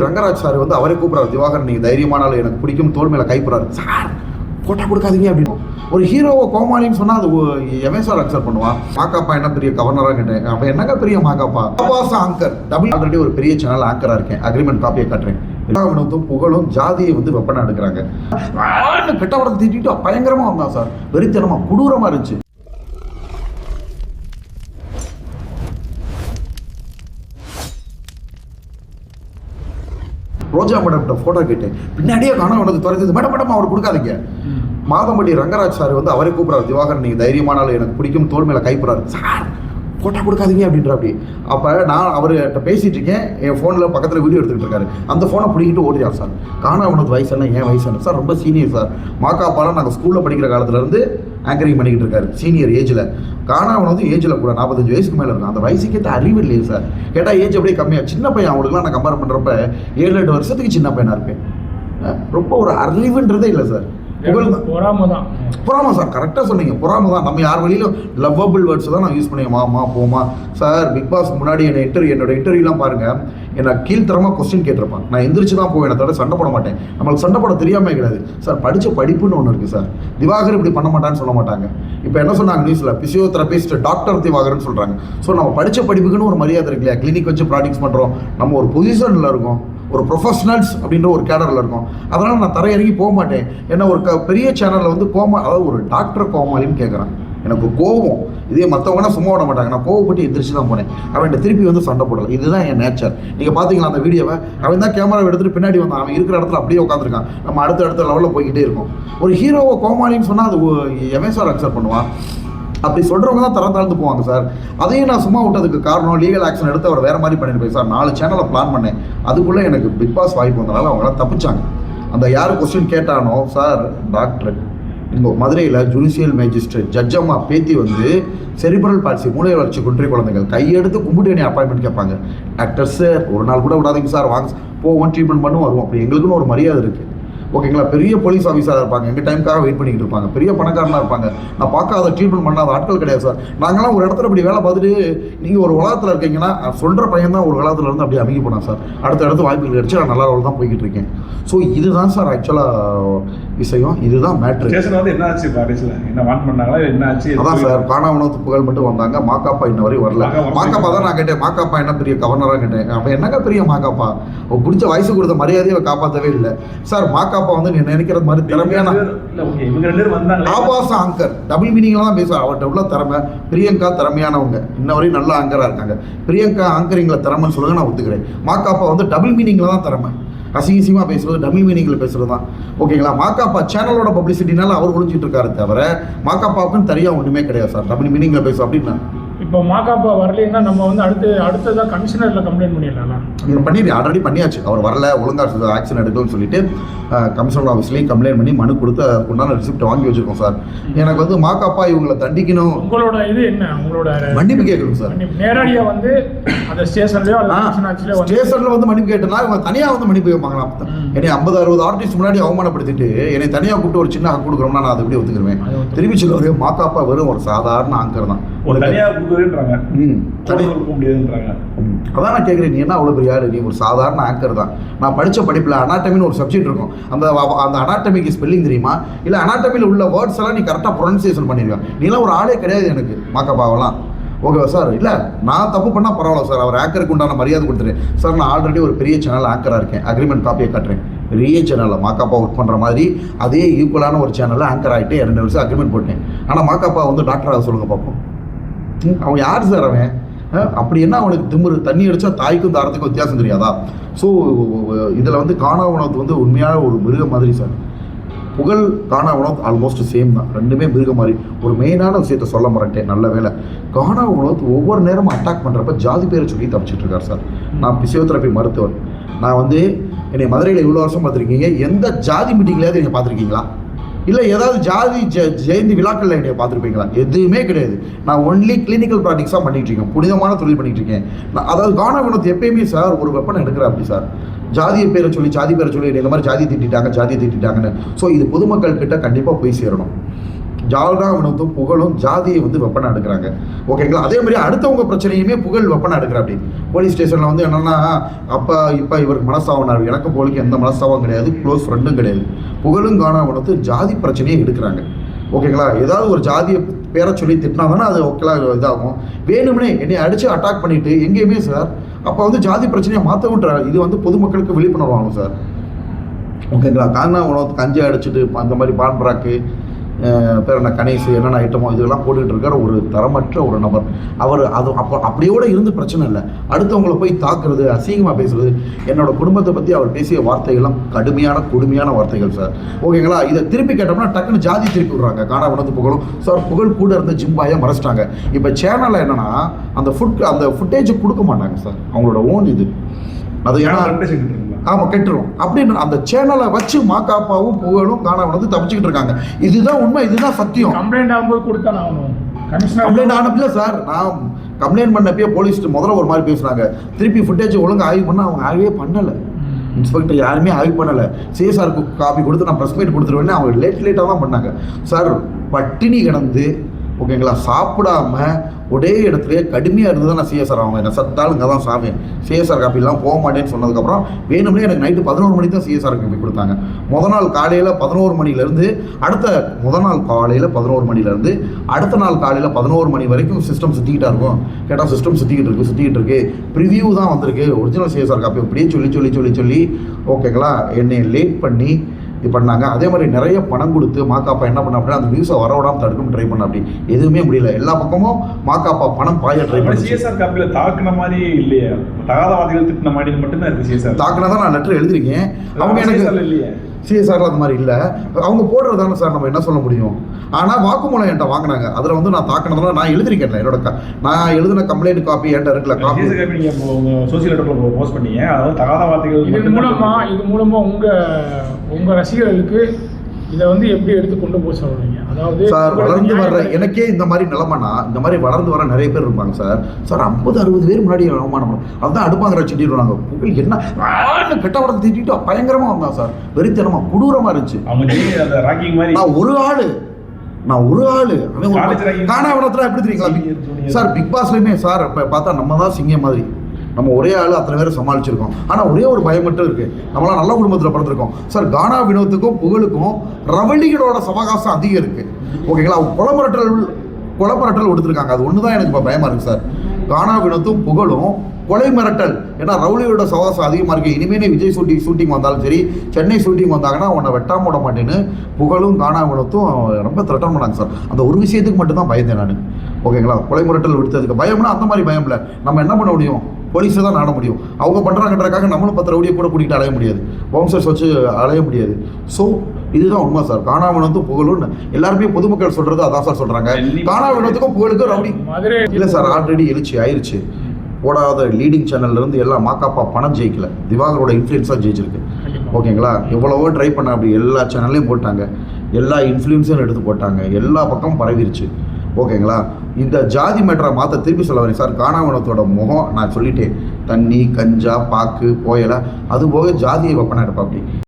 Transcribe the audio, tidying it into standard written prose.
Rangaraj sir வந்து அவரே கூப்பிட்றாரு, திவாகர் நீங்கள் தைரியமானாலும் எனக்கு பிடிக்கும், தோல் மேலே கைப்படுறாரு. சார் போட்டோ கொடுக்காதீங்க அப்படின்னு. ஒரு ஹீரோவை கோமாளின்னு சொன்னால் அது எவன் சார் அக்செப்ட் பண்ணுவான்? மாக்காப்பா என்ன பெரிய கவர்னராக கேட்டேன். அப்போ என்னங்க பெரிய மாக்காப்பா? அப்பாஸ் ஆங்கர் டபுள் ஆல்ரெடி ஒரு பெரிய சேனல் ஆங்கராக இருக்கேன். அக்ரிமெண்ட் காப்பியை கட்டுறேன். வினோத்தும் புகழும் ஜாதியை வந்து வெப்பனை எடுக்கிறாங்க. கெட்டவரத்தை திட்டிட்டு பயங்கரமாக வந்தான் சார். வெறித்தனமாக கொடூரமாக இருந்துச்சு. ரோஜா மேடம் ஃபோட்டோ கேட்டேன். பின்னாடியே காண உனக்கு துறைச்சது. மேடம் அவர் கொடுக்காதீங்க. மாதம்பட்டி ரங்கராஜ் சார் வந்து அவரே கூப்பிட்றாரு, திவாகர் நீங்கள் தைரியமானாலும் எனக்கு பிடிக்கும், தோல் மேலே கைப்படுறாரு. சார் போட்டோ கொடுக்காதீங்க அப்படின்ற. அப்படி அப்போ நான் அவர்கிட்ட பேசிகிட்டு இருக்கேன். என் ஃபோனில் பக்கத்தில் வீடியோ எடுத்துக்கிட்டு இருக்காரு. அந்த ஃபோனை பிடிக்கிட்டு ஓடியார் சார். காணா உனக்கு வயசு என்ன, ஏன் வயசு என்ன சார்? ரொம்ப சீனியர் சார். மாக்காப்பாலாம் நாங்கள் ஸ்கூலில் படிக்கிற காலத்துலேருந்து ஆங்கரிங் பண்ணிக்கிட்டு இருக்காரு. சீனியர் ஏஜில். காணா உனது ஏஜில் கூட 45 வயசுக்கு மேலே இருக்கும். அந்த வயசுக்கு ஏற்ற அறிவு இல்லையே சார். கேட்டால் ஏஜ் அப்படியே கம்மியாக. சின்ன பையன் அவங்களுக்குலாம் நான் கம்பேர் பண்ணுறப்ப 7-8 வருஷத்துக்கு சின்ன பையனாக இருப்பேன். ரொம்ப ஒரு அறிவுன்றதே இல்லை சார். பொறாம சார், கரெக்டாக சொன்னீங்க. பொறாம தான். நம்ம யார் வழியிலும் லவ்வபிள் வேர்ட்ஸ் தான் நான் யூஸ் பண்ணுவேன். மாமா போமா சார். பிக் பாஸ் முன்னாடி என்னோட இன்டர்வியூலாம் பாருங்கள். என்னை கீழ்த்தரமாக கொஸ்டின் கேட்டிருப்பான். நான் எந்திரிச்சு தான் போவேன். தவிர சண்டை போட மாட்டேன். நம்மளுக்கு சண்டை போட தெரியாமல் கிடையாது சார். படித்த படிப்புன்னு ஒன்று இருக்குது சார். திவாகர் இப்படி பண்ண மாட்டான்னு சொல்ல மாட்டாங்க. இப்போ என்ன சொன்னாங்க நியூஸில்? பிசியோதெரபிஸ்ட் டாக்டர் திவாகர்னு சொல்கிறாங்க. ஸோ நம்ம படித்த படிப்புக்குன்னு ஒரு மரியாதை இருக்கு இல்லையா? கிளினிக் வச்சு ப்ராக்டிஸ் பண்ணுறோம். நம்ம ஒரு பொசிஷனில் இருக்கோம், ஒரு ப்ரொஃபஷனல்ஸ் அப்படின்ற ஒரு கேடரில் இருக்கும். அதனால் நான் தர இறங்கி போக மாட்டேன். ஏன்னா ஒரு பெரிய சேனலில் வந்து அதாவது ஒரு டாக்டர் கோமாளின்னு கேட்குறான். எனக்கு கோவம். இதே மற்றவங்கன்னா சும்மா விட மாட்டாங்க. நான் கோவப்பட்டு எந்திரிச்சு தான் போனேன். அவன் திருப்பி வந்து சண்டை போடலை. இதுதான் என் நேச்சர். நீங்கள் பார்த்தீங்களா அந்த வீடியோவை? அவன் தான் கேமரா எடுத்துகிட்டு பின்னாடி வந்தான். அவன் இருக்கிற இடத்துல அப்படியே உட்காந்துருக்கான். நம்ம அடுத்த லெவலில் போய்கிட்டே இருக்கோம். ஒரு ஹீரோவை கோமாளின்னு சொன்னால் அது எவன் சார் அக்செப்ட் பண்ணுவான்? அப்படி சொல்கிறவங்க தான் தாழ்ந்து போவாங்க சார். அதையும் நான் சும்மா விட்டதுக்கு காரணம் லீகல் ஆக்ஷன் எடுத்து அவர் வேறு மாதிரி பண்ணியிருப்பேன் சார். 4 சேனலை பிளான் பண்ணேன். அதுக்குள்ளே எனக்கு பிக் பாஸ் வாய்ப்பு வந்தனால அவங்களாம் தப்பிச்சாங்க. அந்த யார் கொஸ்டின் கேட்டானோ சார், டாக்டர் இங்கே மதுரையில் ஜுடிஷியல் மேஜிஸ்ட்ரேட் ஜட்ஜம்மா பேத்தி வந்து செரிப்ரல் பால்சி, மூளை வளர்ச்சி குன்றிய குழந்தைகள் கையெடுத்து கும்பிட்டு என்னை அப்பாயின்மெண்ட் கேட்பாங்க. டாக்டர் சார் ஒரு நாள் கூட விடாதீங்க சார், வாங்க போவோம், ட்ரீட்மெண்ட் பண்ணும் வருவோம். அப்படி எங்களுக்குன்னு ஒரு மரியாதை இருக்குது. ஓகேங்களா? பெரிய போலீஸ் ஆஃபீஸராக இருப்பாங்க. எங்கள் டைமுக்காக வெயிட் பண்ணிக்கிட்டு இருப்பாங்க. பெரிய பணக்காரனாக இருப்பாங்க. நான் பார்க்காத ட்ரீட்மெண்ட் பண்ணாத ஆட்கள் கிடையாது சார். நாங்களாம் ஒரு இடத்துல இப்படி வேலை பார்த்துட்டு நீங்கள் ஒரு உலகத்தில் இருக்கீங்கன்னா சொல்கிற பையன் தான் ஒரு உலகத்தில் இருந்து அப்படியே அமைக்க போனேன் சார். அடுத்த வாய்ப்புகள் கிடைச்சி நான் நல்லா தான் போய்கிட்டு இருக்கேன். ஸோ இதுதான் சார் ஆக்சுவலாக விஷயம். இதுதான் மேட்ரு. என்ன ஆச்சு? என்ன வான் பண்ணாங்களா? என்ன ஆச்சு? அதான் சார், காணா உணவு புகழ் மட்டும் வந்தாங்க. மாக்காப்பா இன்ன வரையும் வரல. மாக்காப்பா தான் நான் கேட்டேன். மாக்காப்பா என்ன பெரிய கவர்னராக கேட்டேன். அவன் என்னங்க பெரிய மாக்காப்பா? பிடிச்ச வயசு கொடுத்த மரியாதையை காப்பாற்றவே இல்லை சார். மாக்காப்பா வந்து நீ நினைக்கிறது மாதிரி திறமையான ஆபாஸ் ஆங்கர் டபுள் மீனிங்ல தான் பேசுவார். அவர்கிட்ட உள்ள திறமை. பிரியங்கா திறமையானவங்க, இன்ன வரையும் நல்ல ஆங்கராக இருக்காங்க. பிரியங்கா ஆங்கரிங்ல திறமைன்னு சொல்லுங்க, நான் ஒத்துக்கிறேன். மாக்காப்பா வந்து டபுள் மீனிங்ல தான் திறமை. அசிங்கசியமாக பேசுறது, டபுள் மீனிங்கில் பேசுறது தான். ஓகேங்களா? மாக்காப்பா சேனலோட பப்ளிசிட்டினால அவர் ஒழிஞ்சிட்டு இருக்காரு தவிர மாக்காப்பாவுக்குன்னு தனியாக ஒன்றுமே கிடையாது சார். டபுள் மீனிங்கில் பேசும் அப்படின்னா இப்போ மாக்காப்பா வரலைன்னா நம்ம வந்து அடுத்ததான் கமிஷனரில் கம்ப்ளைண்ட் பண்ணிடலாம். பண்ணிடுறேன். ஆல்ரெடி பண்ணியாச்சு. அவர் வரல, ஒழுங்காக ஆக்ஷன் எடுக்கணும்னு சொல்லிட்டு கமிஷனர் ஆஃபீஸ்லேயும் கம்ப்ளைண்ட் பண்ணி மனு கொடுத்து உண்டான ரிசிப்ட் வாங்கி வச்சிருக்கோம் சார். எனக்கு வந்து மாக்காப்பா இவங்களை தண்டிக்கணும். உங்களோட இது என்ன? உங்களோட மன்னிப்பு கேட்கணும் சார். நேரடியாக வந்து அந்த ஸ்டேஷன்லேயோ ஸ்டேஷனில் வந்து மன்னிப்பு கேட்டனா இவங்க தனியாக வந்து மன்னிப்பு கேட்பாங்களா? என்னை 50-60 ஆர்டிஸ்ட் முன்னாடி அவமானப்படுத்திட்டு என்னை தனியாக கூப்பிட்டு ஒரு சின்ன ஹக் கொடுக்குறோம்னா நான் அதை எப்படி ஒத்துக்குருவேன்? திரும்பி சொல்லுவார், மாக்காப்பா வெறும் ஒரு சாதாரண ஆங்கர் தான். அதான் நான் கேட்குறேன், நீ என்ன அவ்வளோ பெரிய ஆளு? நீ ஒரு சாதாரண ஆங்கர் தான். நான் படித்த படிப்பில் அனாட்டமின்னு ஒரு சப்ஜெக்ட் இருக்கும். அந்த அனாட்டமிக்கு ஸ்பெல்லிங் தெரியுமா? இல்லை அனாட்டமியில் உள்ள வேர்ட்ஸ் எல்லாம் நீ கரெக்டாக ப்ரொனன்சியேஷன் பண்ணிடுவேன். நீலாம் ஒரு ஆளே கிடையாது எனக்கு மாக்காப்பாவெல்லாம். ஓகேவா சார்? இல்லை நான் தப்பு பண்ணால் பரவாயில்ல சார். அவர் ஆங்கருக்கு உண்டான மரியாதை கொடுத்துரு சார். நான் ஆல்ரெடி ஒரு பெரிய சேனல் ஆங்கராக இருக்கேன். அக்ரிமெண்ட் காப்பியை கட்டுறேன். பெரிய சேனலில் மாக்காப்பா ஒர்க் பண்ணுற மாதிரி அதே ஈக்குவலான ஒரு சேனலில் ஆங்கர் ஆகிட்டு 2 வருஷம் அக்ரிமெண்ட் போட்டேன். ஆனால் மாக்காப்பா வந்து டாக்டராக சொல்லுங்கள் பார்ப்போம். அவன் யார் சார்? அவன் அப்படி என்ன அவனுக்கு திமிரு? தண்ணி அடித்தா தாய்க்கும் தாரத்துக்கும் வித்தியாசம் தெரியாதா? ஸோ இதில் வந்து காணா உணவு வந்து உண்மையான ஒரு மிருகம் மாதிரி சார். புகழ் காணா உணவு ஆல்மோஸ்ட் சேம் தான். ரெண்டுமே மிருகம் மாதிரி. ஒரு மெயினான விஷயத்த சொல்ல மறட்டேன். நல்ல வேலை. காணா உணவு ஒவ்வொரு நேரமும் அட்டாக் பண்ணுறப்ப ஜாதி பேரை சொல்லி தப்பிச்சிட்டு இருக்கார் சார். நான் பிசியோதெரபி மருத்துவர். நான் வந்து என்னை மதுரையில் இவ்வளோ வருஷம் பார்த்துருக்கீங்க. எந்த ஜாதி மீட்டிங்லையாவது என்னை பார்த்துருக்கீங்களா? இல்லை ஏதாவது ஜாதி ஜெயந்தி விழாக்களில் என்னை பார்த்துருப்பீங்களா? எதுவுமே கிடையாது. நான் ஒன்லி கிளினிக்கல் ப்ராக்டிக்ஸாக பண்ணிகிட்டு இருக்கேன். புனிதமான தொழில் பண்ணிகிட்டு இருக்கேன். அதாவது காணா வினோத் எப்பயுமே சார் ஒரு வெப்பனை எடுக்கிற அப்படி சார். ஜாதியை பேரை சொல்லி ஜாதி இந்த மாதிரி ஜாதி திட்டாங்கன்னு. ஸோ இது பொதுமக்கள் கிட்ட கண்டிப்பாக போய் சேரணும். ஜால்ரா வினோத்தும் புகழும் ஜாதியை வந்து வெப்பனை எடுக்கிறாங்க. ஓகேங்களா? அதே மாதிரி அடுத்தவங்க பிரச்சனையுமே புகழ் வெப்பனை எடுக்கிற அப்படி போலீஸ் ஸ்டேஷனில் வந்து என்னென்னா அப்போ இப்போ இவருக்கு மனஸ்தாபம், எனக்கும் புகழுக்கு எந்த மனஸ்தாபம் கிடையாது, க்ளோஸ் ஃப்ரெண்டும் கிடையாது. புகழும் காணா வினோத்து ஜாதி பிரச்சனையை எடுக்கிறாங்க. ஓகேங்களா? ஏதாவது ஒரு ஜாதியை பேரை சொல்லி திட்டினா தானே அது ஓகேலா இதாகும். வேணும்னே என்னை அடித்து அட்டாக் பண்ணிவிட்டு எங்கேயுமே சார் அப்போ வந்து ஜாதி பிரச்சனையை மாற்ற விட்டுற இது வந்து பொதுமக்களுக்கு விழிப்புணர்வு ஆகும் சார். ஓகேங்களா? காணா வினோத் கஞ்சி அடிச்சுட்டு அந்த மாதிரி பான்பராக்கு பேர் என்ன கணேஷ் என்னென்ன ஐட்டமோ இதெல்லாம் போட்டுக்கிட்டு இருக்கார் ஒரு தரமற்ற ஒரு நபர். அவர் அது அப்போ அப்படியோட இருந்து பிரச்சனை இல்லை, அடுத்தவங்களை போய் தாக்குறது, அசிங்கமாக பேசுறது. என்னோட குடும்பத்தை பற்றி அவர் பேசிய வார்த்தைகள்லாம் கடுமையான கொடுமையான வார்த்தைகள் சார். ஓகேங்களா? இதை திருப்பி கேட்டோம்னா டக்குன்னு ஜாதி திருப்பி விடுறாங்க. காணா வினோத் புகழும் சார் புகழ் கூட இருந்த ஜிம்பாயை மறைச்சிட்டாங்க. இப்போ சேனலில் என்னென்னா அந்த ஃபுட்டேஜை கொடுக்க மாட்டாங்க சார், அவங்களோட ஓன் இது. அது ஏன்னா ஆமாம் கெட்டுரும் அப்படின்னு அந்த சேனலை வச்சு மாக்காப்பாவும் புகழும் காணா வினோத் தப்பிச்சுக்கிட்டு இருக்காங்க. இதுதான் உண்மை, இதுதான் சத்தியம். கம்ப்ளைண்ட் ஆகும்போது கொடுத்தா ஆகணும். கம்ப்ளைண்ட் ஆனப்பில்ல சார், நான் கம்ப்ளைண்ட் பண்ணப்பயே போலீஸ் முதல்ல ஒரு மாதிரி பேசுனாங்க, திருப்பி ஃபுட்டேஜ் ஒழுங்கு ஆய்வு பண்ணால் அவங்க ஆய்வே பண்ணலை. இன்ஸ்பெக்டர் யாருமே ஆய்வு பண்ணலை. சிஎஸ்ஆருக்கு காப்பி கொடுத்து நான் ப்ரெஸ் மீட் கொடுத்துருவேன்னு அவங்க லேட்டாக தான் பண்ணாங்க சார். பட்டினி கிடந்து ஓகேங்களா சாப்பிடாம ஒரே இடத்துல கடுமையாக இருந்து தான் நான் சிஎஸ்ஆர் அவங்க என்ன சத்தாலும் இங்கே தான் சாவேன், சிஎஸ்ஆர் காப்பிலாம் போக மாட்டேன்னு சொன்னதுக்கப்புறம் வேணும்னே எனக்கு நைட்டு 11 மணிக்கு தான் சிஎஸ்ஆர் காப்பி கொடுத்தாங்க. முதல் நாள் காலையில் 11 மணிலேருந்து அடுத்த நாள் காலையில் 11 மணிலேருந்து அடுத்த நாள் காலையில் 11 மணி வரைக்கும் சிஸ்டம் சுற்றிக்கிட்டா இருக்கும். கேட்டால் சிஸ்டம் சுற்றிக்கிட்டு இருக்கு ப்ரிவியூ தான் வந்திருக்கு, ஒரிஜினல் சிஎஸ்ஆர் காப்பி அப்படியே சொல்லி ஓகேங்களா என்னை லேட் பண்ணி இது பண்ணாங்க. அதே மாதிரி நிறைய பணம் கொடுத்து மாக்காப்பா என்ன பண்ண அப்படின்னா அந்த நியூஸை வரவிடாமல் தடுக்கணும் ட்ரை பண்ண, அப்படி எதுவுமே முடியல. எல்லா பக்கமும் மாக்காப்பா பணம் பாய ட்ரை பண்ணி சிஎஸ்ஆர் காப்பியில் தாக்குன மாதிரி இல்லையே, தகாதவாதிகள் திட்டின மாதிரி மட்டும்தான் இருக்குது. சிஎஸ்ஆர் தாக்குனா தான் நான் லெட்டர் எழுதிருக்கேன். அவங்க எனக்கு இல்லையே சிஎஸ்ஆரில் அந்த மாதிரி இல்லை, அவங்க போடுறதானே சார் நம்ம என்ன சொல்ல முடியும். ஆனால் வாக்குமூலம் என்கிட்ட வாங்கினாங்க, அதில் வந்து நான் தாக்கினதுனால நான் எழுதிருக்கேன். நான் எழுதின கம்ப்ளைண்ட் காப்பி என்கிட்ட இருக்குல்ல, காப்பி நீங்கள் சோசியல் நெட்வொர்க்கில் போஸ்ட் பண்ணீங்க. அதாவது தகாத வார்த்தைகள் இது மூலமாக உங்கள் ரசிகர்களுக்கு இதை வந்து எப்படி எடுத்து கொண்டு போய் சொல்றீங்க? அதாவது சார் வளர்ந்து வர்ற எனக்கே இந்த மாதிரி நிலைமைனா இந்த மாதிரி வளர்ந்து வர நிறைய பேர் இருப்பாங்க சார். 50-60 பேர் முன்னாடி அவமானம் அதுதான் அடுப்பாங்கிற செஞ்சிடுவாங்க. புகழ் என்ன கெட்ட உடம்பு திட்டிட்டு பயங்கரமா வந்தான் சார், வெறித்தனமா கொடூரமா இருந்துச்சு. நான் ஒரு ஆளு காணா விடத்துல எப்படி தெரியுங்களா சார், பிக் பாஸ்லயுமே சார் இப்போ பார்த்தா நம்ம தான் சிங்கம் மாதிரி, நம்ம ஒரே ஆள் அத்தனை பேரை சமாளிச்சிருக்கோம். ஆனால் ஒரே ஒரு பயம் மட்டும் இருக்குது, நம்மளாம் நல்ல குடும்பத்தில் பிறந்திருக்கோம் சார். கானா வினோத்துக்கும் புகழுக்கும் ரவளிகளோட சவகாசம் அதிகம் இருக்குது. ஓகேங்களா? அவங்க கொலை கொடுத்துருக்காங்க. அது ஒன்று தான் எனக்கு இப்போ பயமாக இருக்குது சார். கானா வினோத்தும் புகழும் கொலை மிரட்டல், ஏன்னா ரவுலியோட சவாசம் அதிகமாக இருக்குது. இனிமேல் விஜய் ஷூட்டிங் வந்தாலும் சரி, சென்னை ஷூட்டிங் வந்தாங்கன்னா உன்னை வெட்டாம விட மாட்டேன்னு புகழும் கானா வினோத்தும் ரொம்ப த்ரெட்டன் பண்ணாங்க சார். அந்த ஒரு விஷயத்துக்கு மட்டும்தான் பயந்தேன் நான். ஓகேங்களா? கொலை மிரட்டல் விடுத்ததுக்கு பயம்னா அந்த மாதிரி பயம் இல்லை. நம்ம என்ன பண்ண முடியும், போலீஸை தான் நாட முடியும். அவங்க பண்ணுறாங்கன்றக்காக நம்மளும் 10 ரவுடியை கூட கூட்டிகிட்டு அலைய முடியாது, பவுன்சர்ஸ் வச்சு அலைய முடியாது. ஸோ இதுதான் உண்மை சார். கானா வினோத்தும் புகழும் எல்லாருமே பொதுமக்கள் சொல்கிறது அதான் சார் சொல்கிறாங்க. கானா வினோத்துக்கும் புகழுக்கும் ரவுடி இல்லை சார், ஆல்ரெடி எழுச்சி ஆயிடுச்சு. போடாத லீடிங் சேனல்லேருந்து எல்லாம் மாக்காப்பா பணம் ஜெயிக்கல, திவாகரோட இன்ஃப்ளூயன்ஸாக ஜெயிச்சிருக்கு. ஓகேங்களா? எவ்வளவோ ட்ரை பண்ண அப்படி எல்லா சேனல்லையும் போட்டாங்க, எல்லா இன்ஃப்ளூயன்ஸும் எடுத்து போட்டாங்க, எல்லா பக்கமும் பரவிருச்சு. ஓகேங்களா? இந்த ஜாதி மேட்டரை மாற்ற திருப்பி சொல்ல வரேன் சார். கானா வினோத்தோட முகம் நான் சொல்லிட்டேன், தண்ணி கஞ்சா பாக்கு போயலை, அது போக ஜாதியை வெப்பனை எடுப்பா அப்படி